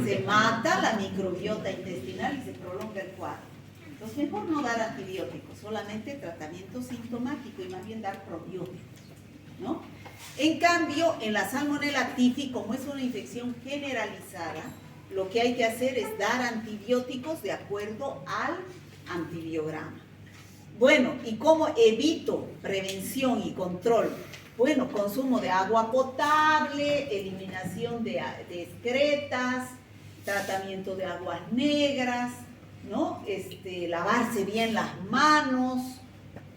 se mata la microbiota intestinal y se prolonga el cuadro. Entonces, mejor no dar antibióticos, solamente tratamiento sintomático y más bien dar probióticos, ¿no? En cambio, en la Salmonella typhi, como es una infección generalizada, lo que hay que hacer es dar antibióticos de acuerdo al antibiograma. Bueno, ¿y cómo evito prevención y control? Bueno, consumo de agua potable, eliminación de excretas, tratamiento de aguas negras, ¿no? Lavarse bien las manos,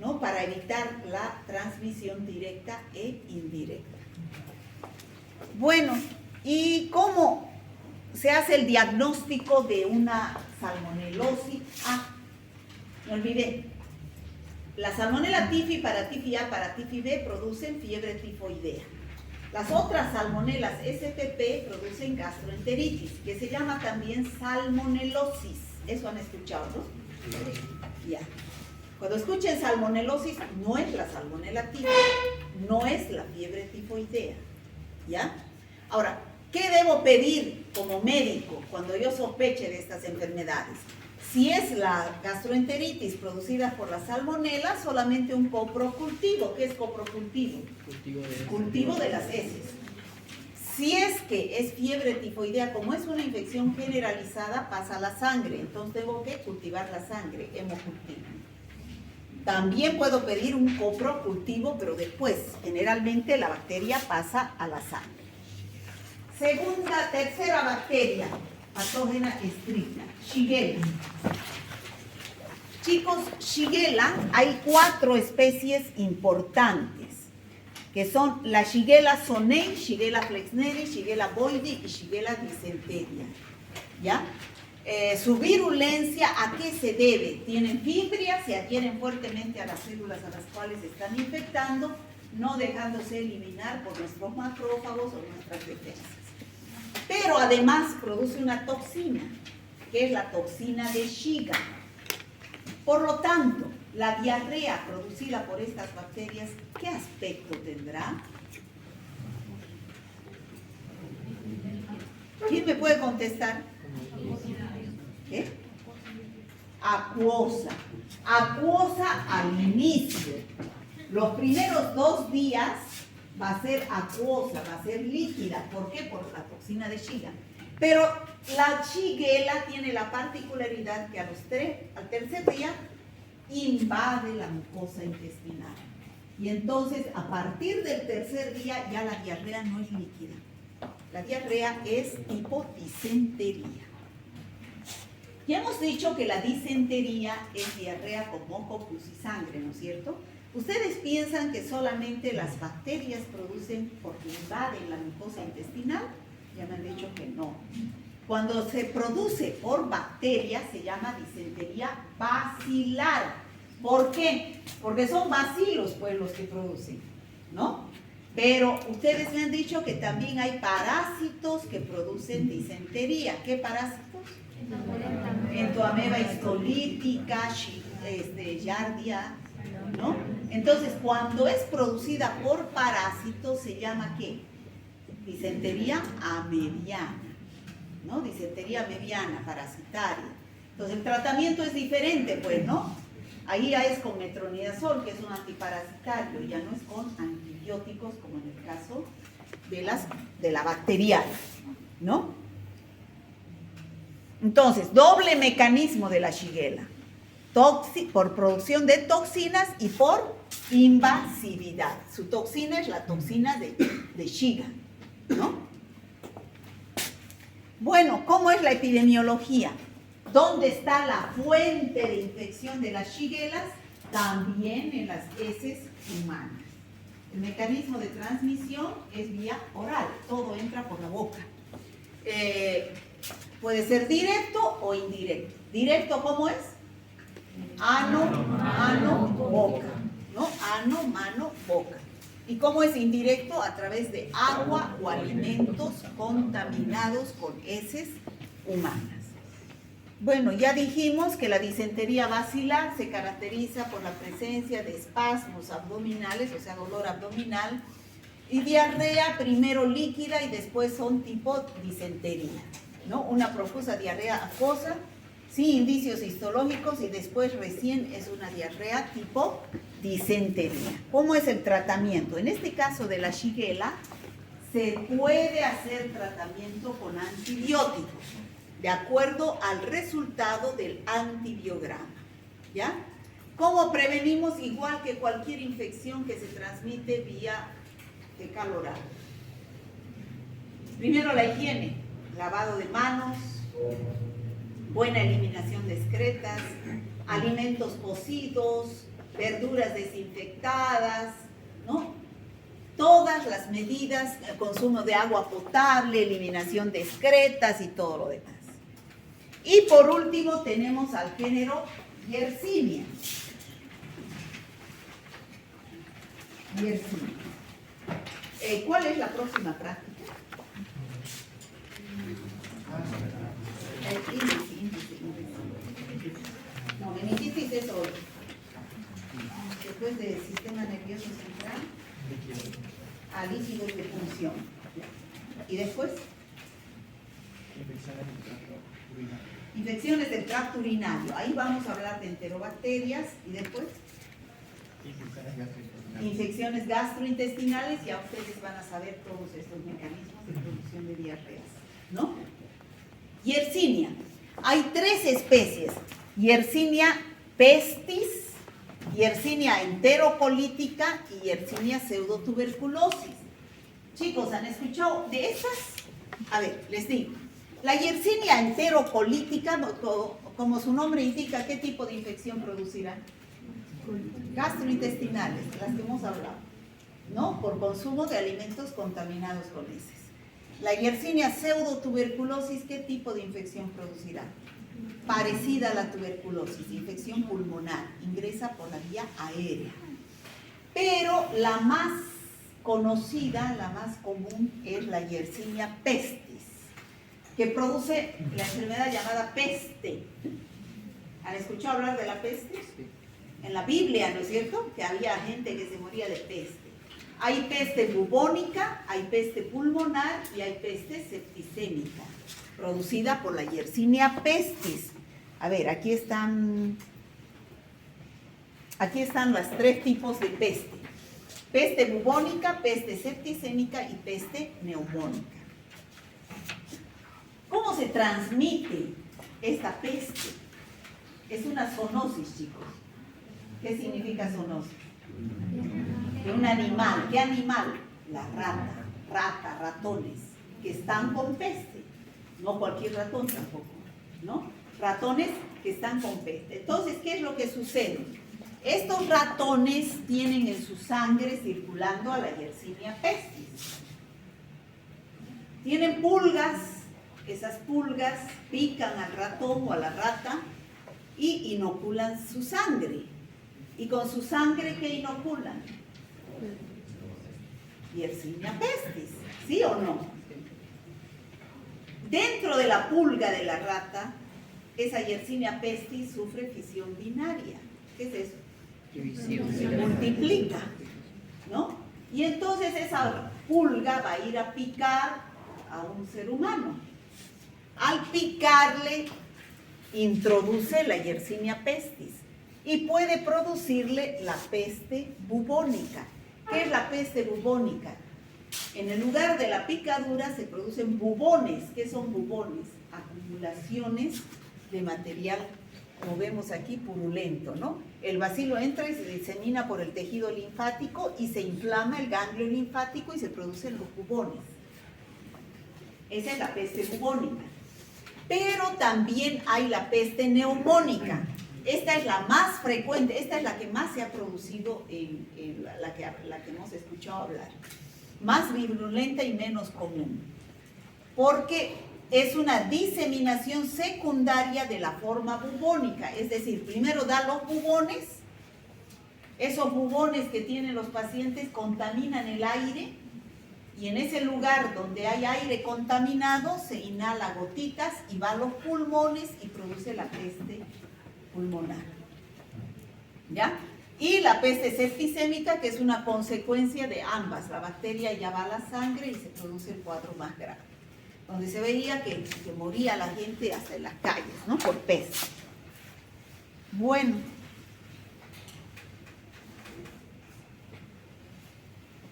¿no? Para evitar la transmisión directa e indirecta. Bueno, ¿y cómo se hace el diagnóstico de una salmonelosis? Me olvidé. La Salmonella typhi, para typhi A, para typhi B, producen fiebre tifoidea. Las otras salmonelas SPP producen gastroenteritis, que se llama también salmonelosis. Eso han escuchado, ¿no? Ya. Cuando escuchen salmonelosis, no es la Salmonella typhi, no es la fiebre tifoidea, ¿ya? Ahora, ¿qué debo pedir como médico cuando yo sospeche de estas enfermedades? Si es la gastroenteritis producida por la salmonela, solamente un coprocultivo. ¿Qué es coprocultivo? Cultivo de las heces. Si es que es fiebre tifoidea, como es una infección generalizada, pasa a la sangre. Entonces tengo que cultivar la sangre, hemocultivo. También puedo pedir un coprocultivo, pero después, generalmente la bacteria pasa a la sangre. Tercera bacteria patógena estricta, Shigella. Chicos, Shigella, hay 4 especies importantes, que son la Shigella sonnei, Shigella flexneri, Shigella boydii y Shigella dysenteria. ¿Ya? Su virulencia, ¿a qué se debe? Tienen fibria, se adhieren fuertemente a las células a las cuales se están infectando, no dejándose eliminar por nuestros macrófagos o nuestras defensas. Pero además produce una toxina, que es la toxina de Shiga. Por lo tanto, la diarrea producida por estas bacterias, ¿qué aspecto tendrá? ¿Quién me puede contestar? ¿Qué? Acuosa. Acuosa al inicio. Los primeros 2 días va a ser acuosa, va a ser líquida. ¿Por qué? Por la toxina de Shiga. Pero la Shigella tiene la particularidad que al tercer día invade la mucosa intestinal. Y entonces, a partir del tercer día, ya la diarrea no es líquida. La diarrea es tipo disentería. Ya hemos dicho que la disentería es diarrea con moco, pus y sangre, ¿no es cierto? ¿Ustedes piensan que solamente las bacterias producen porque invaden la mucosa intestinal? Ya me han dicho que no. Cuando se produce por bacterias se llama disentería bacilar. ¿Por qué? Porque son bacilos pues los que producen, ¿no? Pero ustedes me han dicho que también hay parásitos que producen disentería. ¿Qué parásitos? Entoameba histolítica, Giardia, ¿no? Entonces, cuando es producida por parásitos, se llama ¿qué? Disentería amebiana, ¿no? Disentería amebiana, parasitaria. Entonces, el tratamiento es diferente, pues, ¿no? Ahí ya es con metronidazol, que es un antiparasitario, ya no es con antibióticos, como en el caso de la bacterial, ¿no? Entonces, doble mecanismo de la Shigella. Por producción de toxinas y por invasividad. Su toxina es la toxina de Shiga, ¿no? Bueno, ¿cómo es la epidemiología? ¿Dónde está la fuente de infección de las Shigellas? También en las heces humanas. El mecanismo de transmisión es vía oral, todo entra por la boca. Puede ser directo o indirecto. ¿Directo cómo es? Ano, mano, boca, ¿no? Ano, mano, boca. ¿Y cómo es indirecto? A través de agua o alimentos contaminados con heces humanas. Bueno, ya dijimos que la disentería bacilar se caracteriza por la presencia de espasmos abdominales, o sea, dolor abdominal, y diarrea primero líquida y después son tipo disentería. ¿no? Una profusa diarrea acuosa, sin indicios histológicos y después recién es una diarrea tipo disentería. ¿Cómo es el tratamiento? En este caso de la Shigella, se puede hacer tratamiento con antibióticos, de acuerdo al resultado del antibiograma, ¿ya? ¿Cómo prevenimos? Igual que cualquier infección que se transmite vía fecal oral. Primero la higiene, lavado de manos, buena eliminación de excretas, alimentos cocidos, verduras desinfectadas, ¿no? Todas las medidas, el consumo de agua potable, eliminación de excretas y todo lo demás. Y por último tenemos al género Yersinia. Yersinia. ¿Cuál es la próxima práctica? Índice. No, meningitis es hoy. Después del sistema nervioso central, a líquidos de función. ¿Y después? Infecciones del tracto urinario. Ahí vamos a hablar de enterobacterias. ¿Y después? Infecciones gastrointestinales. Ya ustedes van a saber todos estos mecanismos de producción de diarreas, ¿no? Yersinia. Hay 3 especies. Yersinia pestis, Yersinia enterocolítica y Yersinia pseudotuberculosis. Chicos, ¿han escuchado de estas? A ver, les digo. La Yersinia enterocolítica, como su nombre indica, ¿qué tipo de infección producirá? Gastrointestinales, las que hemos hablado, ¿no? Por consumo de alimentos contaminados con heces. La Yersinia pseudotuberculosis, ¿qué tipo de infección producirá? Parecida a la tuberculosis, infección pulmonar, ingresa por la vía aérea. Pero la más conocida, la más común, es la Yersinia pestis, que produce la enfermedad llamada peste. ¿Han escuchado hablar de la peste? En la Biblia, ¿no es cierto? Que había gente que se moría de peste. Hay peste bubónica, hay peste pulmonar y hay peste septicémica, producida por la Yersinia pestis. A ver, aquí están los 3 tipos de peste. Peste bubónica, peste septicémica y peste neumónica. ¿Cómo se transmite esta peste? Es una zoonosis, chicos. ¿Qué significa zoonosis? De un animal. ¿Qué animal? La ratones, que están con peste. No cualquier ratón tampoco, ¿no? Ratones que están con peste. Entonces, ¿qué es lo que sucede? Estos ratones tienen en su sangre circulando a la Yersinia pestis. Tienen pulgas, esas pulgas pican al ratón o a la rata y inoculan su sangre. ¿Y con su sangre qué inoculan? Yersinia pestis, ¿sí o no? Dentro de la pulga de la rata, esa Yersinia pestis sufre fisión binaria. ¿Qué es eso? Se multiplica, ¿no? Y entonces esa pulga va a ir a picar a un ser humano. Al picarle, introduce la Yersinia pestis y puede producirle la peste bubónica. ¿Qué es la peste bubónica? En el lugar de la picadura se producen bubones. ¿Qué son bubones? Acumulaciones de material, como vemos aquí, purulento, ¿no? El bacilo entra y se disemina por el tejido linfático y se inflama el ganglio linfático y se producen los bubones. Esa es la peste bubónica. Pero también hay la peste neumónica. Esta es la más frecuente, esta es la que más se ha producido, la que hemos escuchado hablar. Más virulenta y menos común. Porque es una diseminación secundaria de la forma bubónica. Es decir, primero da los bubones. Esos bubones que tienen los pacientes contaminan el aire. Y en ese lugar donde hay aire contaminado se inhala gotitas y va a los pulmones y produce la peste pulmonar. ¿Ya? Y la peste septicémica, que es una consecuencia de ambas. La bacteria ya va a la sangre y se produce el cuadro más grave. donde se veía que moría la gente hasta en las calles, ¿no? Por peste. Bueno.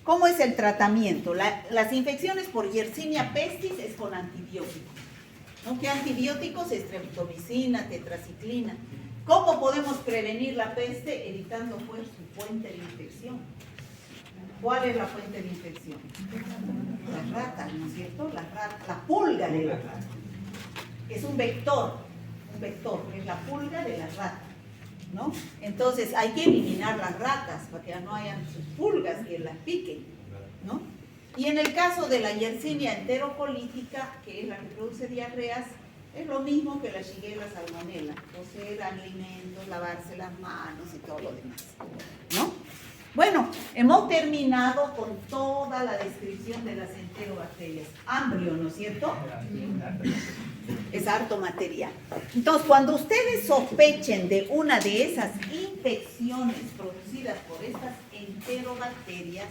¿Cómo es el tratamiento? Las infecciones por Yersinia pestis es con antibióticos. ¿No? ¿Qué antibióticos? Streptomicina, tetraciclina. ¿Cómo podemos prevenir la peste? Evitando pues su fuente de infección. ¿Cuál es la fuente de infección? Las ratas, ¿no es cierto? La pulga de la rata. Es un vector, es la pulga de la rata, ¿no? Entonces hay que eliminar las ratas para que no hayan sus pulgas que las piquen, ¿no? Y en el caso de la Yersinia enterocolítica, que es la que produce diarreas, es lo mismo que la Shigella salmonella, cocer alimentos, lavarse las manos y todo lo demás, ¿no? Bueno, hemos terminado con toda la descripción de las enterobacterias. Amplio, ¿no es cierto? Es harto material. Entonces, cuando ustedes sospechen de una de esas infecciones producidas por estas enterobacterias,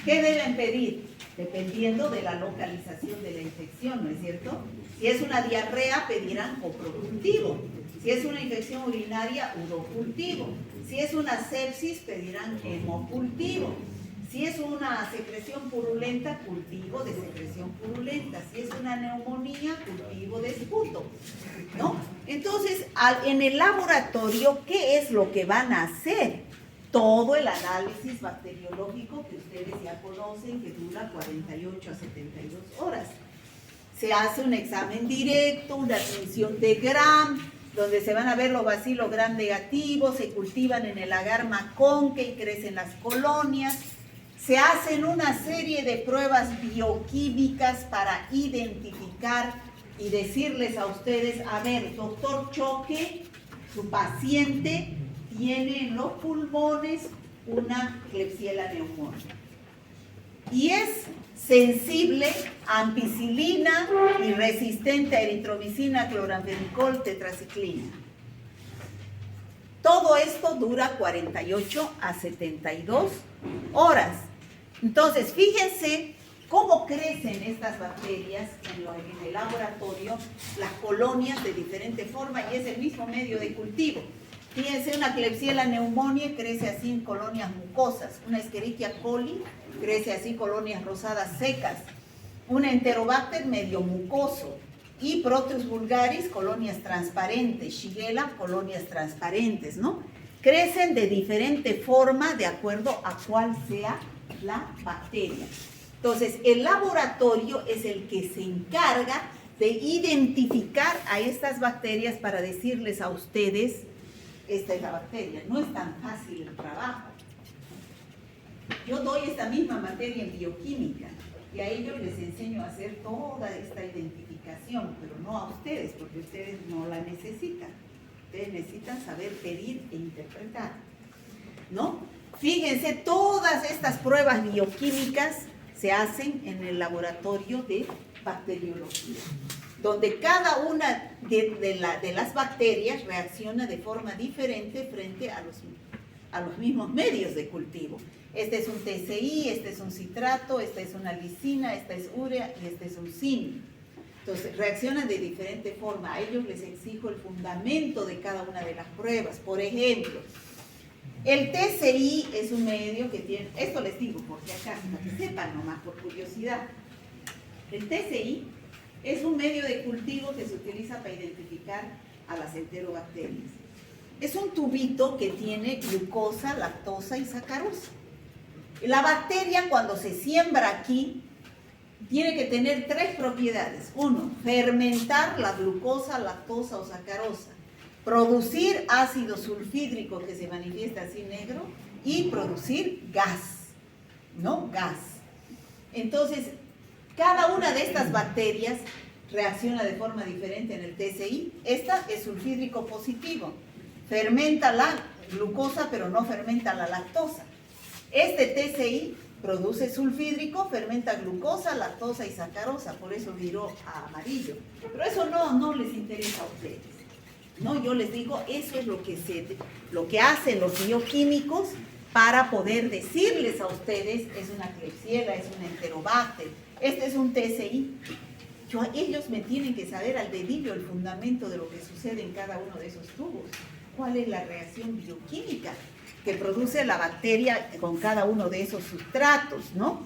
¿qué deben pedir? Dependiendo de la localización de la infección, ¿no es cierto? Si es una diarrea, pedirán coprocultivo. Si es una infección urinaria, urocultivo. Si es una sepsis, pedirán hemocultivo. Si es una secreción purulenta, cultivo de secreción purulenta. Si es una neumonía, cultivo de esputo, ¿no? Entonces, en el laboratorio, ¿qué es lo que van a hacer? Todo el análisis bacteriológico que ustedes ya conocen, que dura 48 a 72 horas. Se hace un examen directo, una admisión de Gram, donde se van a ver los bacilos gram negativos, se cultivan en el agar maconque y crecen las colonias. Se hacen una serie de pruebas bioquímicas para identificar y decirles a ustedes, a ver, doctor Choque, su paciente tiene en los pulmones una Klebsiella pneumoniae. Y es sensible a ampicilina y resistente a eritromicina, cloramfenicol, tetraciclina. Todo esto dura 48 a 72 horas. Entonces, fíjense cómo crecen estas bacterias en el laboratorio, las colonias de diferente forma, y es el mismo medio de cultivo. Fíjense, una Klebsiella pneumoniae crece así en colonias mucosas, una Escherichia coli crece así colonias rosadas secas, un Enterobacter medio mucoso, y Proteus vulgaris colonias transparentes, Shigella colonias transparentes, ¿no? Crecen de diferente forma de acuerdo a cuál sea la bacteria. Entonces, el laboratorio es el que se encarga de identificar a estas bacterias para decirles a ustedes, esta es la bacteria. No es tan fácil el trabajo. Yo doy esta misma materia en bioquímica y a ellos les enseño a hacer toda esta identificación, pero no a ustedes, porque ustedes no la necesitan. Ustedes necesitan saber pedir e interpretar, ¿no? Fíjense, todas estas pruebas bioquímicas se hacen en el laboratorio de bacteriología, donde cada una de las bacterias reacciona de forma diferente frente a los mismos medios de cultivo. Este es un TCI, este es un citrato, esta es una lisina, esta es urea y este es un zinc. Entonces, reaccionan de diferente forma. A ellos les exijo el fundamento de cada una de las pruebas. Por ejemplo, el TCI es un medio que tiene, esto les digo porque acá, para que sepan nomás, por curiosidad. El TCI es un medio de cultivo que se utiliza para identificar a las enterobacterias. Es un tubito que tiene glucosa, lactosa y sacarosa. La bacteria, cuando se siembra aquí, tiene que tener tres propiedades. Uno, fermentar la glucosa, lactosa o sacarosa. Producir ácido sulfídrico que se manifiesta así negro y producir gas, ¿no? Gas. Entonces, cada una de estas bacterias reacciona de forma diferente en el TCI. Esta es sulfídrico positivo. Fermenta la glucosa, pero no fermenta la lactosa. Este TCI produce sulfídrico, fermenta glucosa, lactosa y sacarosa, por eso viró a amarillo. Pero eso no les interesa a ustedes. No, yo les digo, eso es lo que hacen los bioquímicos para poder decirles a ustedes, es una Klebsiella, es un Enterobacter, este es un TCI. ellos me tienen que saber al dedillo el fundamento de lo que sucede en cada uno de esos tubos. ¿Cuál es la reacción bioquímica que produce la bacteria con cada uno de esos sustratos, ¿no?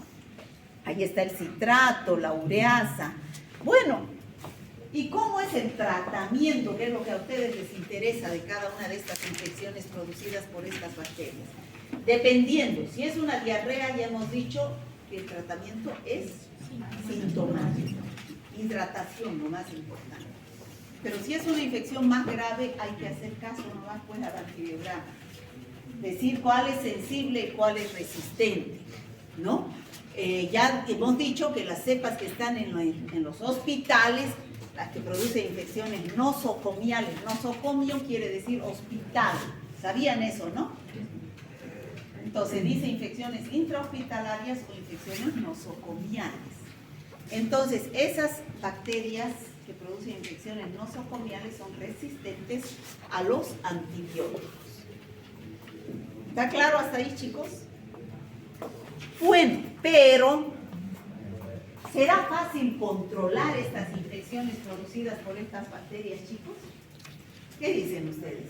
Ahí está el citrato, la ureasa. Bueno, ¿y cómo es el tratamiento, que es lo que a ustedes les interesa de cada una de estas infecciones producidas por estas bacterias? Dependiendo, si es una diarrea, ya hemos dicho que el tratamiento es sintomático. Hidratación, lo más importante. Pero si es una infección más grave, hay que hacer caso nomás pues al antibiograma. Decir cuál es sensible y cuál es resistente, ¿no? Ya hemos dicho que las cepas que están en los hospitales, las que producen infecciones nosocomiales, nosocomio quiere decir hospital. ¿Sabían eso, no? Entonces dice infecciones intrahospitalarias o infecciones nosocomiales. Entonces, esas bacterias que producen infecciones nosocomiales son resistentes a los antibióticos. ¿Está claro hasta ahí, chicos? Bueno, pero ¿será fácil controlar estas infecciones producidas por estas bacterias, chicos? ¿Qué dicen ustedes?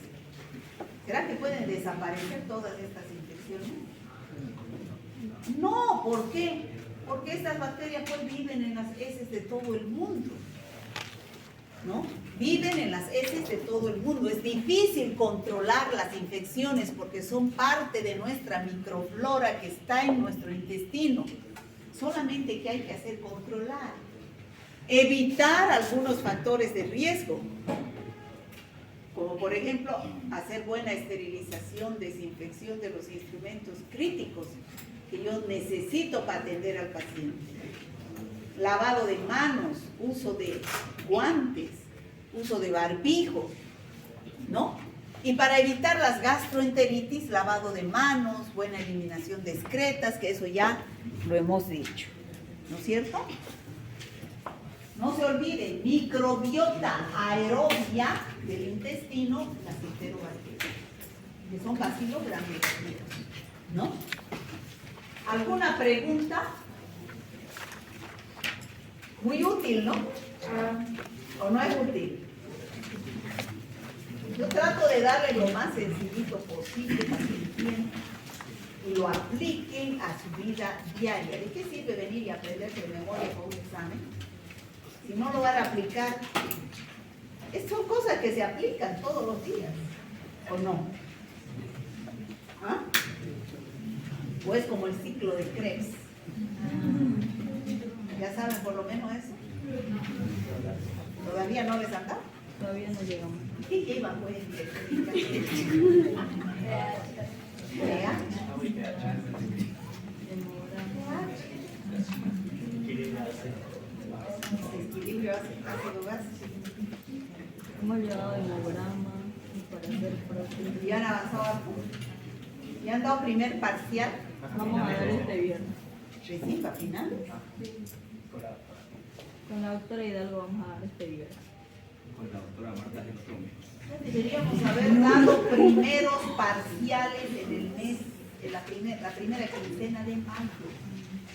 ¿Será que pueden desaparecer todas estas infecciones? No, ¿por qué? Porque estas bacterias pues viven en las heces de todo el mundo, ¿no? Viven en las heces de todo el mundo. Es difícil controlar las infecciones porque son parte de nuestra microflora que está en nuestro intestino. Solamente que hay que hacer controlar. Evitar algunos factores de riesgo, como por ejemplo hacer buena esterilización, desinfección de los instrumentos críticos que yo necesito para atender al paciente. Lavado de manos, uso de guantes, uso de barbijo, ¿no? Y para evitar las gastroenteritis, lavado de manos, buena eliminación de excretas, que eso ya lo hemos dicho, ¿no es cierto? No se olviden, microbiota aerobia del intestino, las enterobacterias, que son bacilos gram-negativos, ¿no? ¿Alguna pregunta? Muy útil, ¿no? ¿O no es útil? Yo trato de darle lo más sencillito posible para que entiendan y lo apliquen a su vida diaria. ¿De qué sirve venir y aprender de memoria para un examen si no lo van a aplicar? Son cosas que se aplican todos los días, ¿o no? ¿Ah? ¿O es como el ciclo de Krebs? ¿Ya saben por lo menos eso? ¿Todavía no les han dado? Todavía no llegamos. ¿Qué llevan pues? Equilibrio ácido base. Hemos llevado hemograma para hacer prótesis. ¿Y han avanzado? ¿Y han dado primer parcial? Vamos a dar este viernes. ¿Recién para finales? Sí. Con la doctora Hidalgo vamos a dar este viernes. Con la doctora Marta Lectome. Deberíamos haber dado primeros parciales en el mes, en la primera quincena de mayo.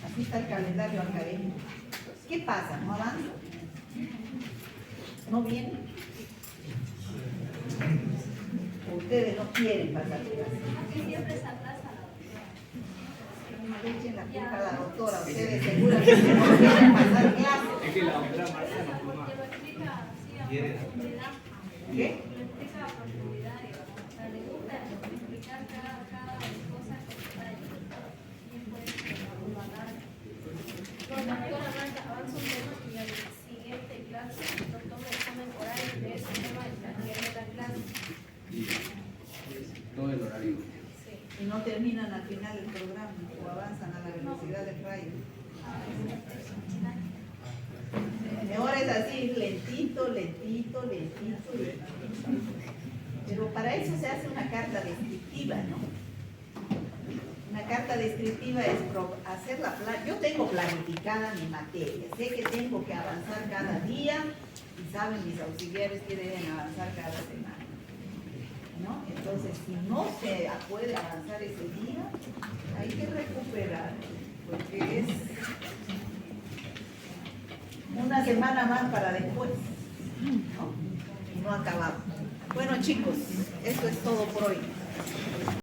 Así está el calendario académico. ¿Qué pasa? ¿No avanza? ¿No viene? Ustedes no quieren pasar clases. Siempre se atrasa No le echen la culpa a la doctora. Ustedes seguramente no quieren pasar clases. Es que la doctora Marta nos toma. porque lo explica así a Quiere. profundidad. ¿Qué? Lo explica a profundidad, digamos. O sea, le gusta explicar cada cosa que está ahí. Y después lo alarga. Con la doctora Marta avanza un tema y al siguiente clase lo toma el examen oral de ese tema y también de la clase. Y todo el horario. Sí. Y no terminan al final el programa o avanzan a la velocidad del rayo. Mejor es así, lentito, lentito, lentito, lentito. Pero para eso se hace una carta descriptiva, ¿no? Una carta descriptiva es hacer la plan. Yo tengo planificada mi materia, sé que tengo que avanzar cada día y saben mis auxiliares que deben avanzar cada semana, ¿no? Entonces, si no se puede avanzar ese día, hay que recuperar, porque es una semana más para después, ¿no? Y no acabamos. Bueno chicos, eso es todo por hoy.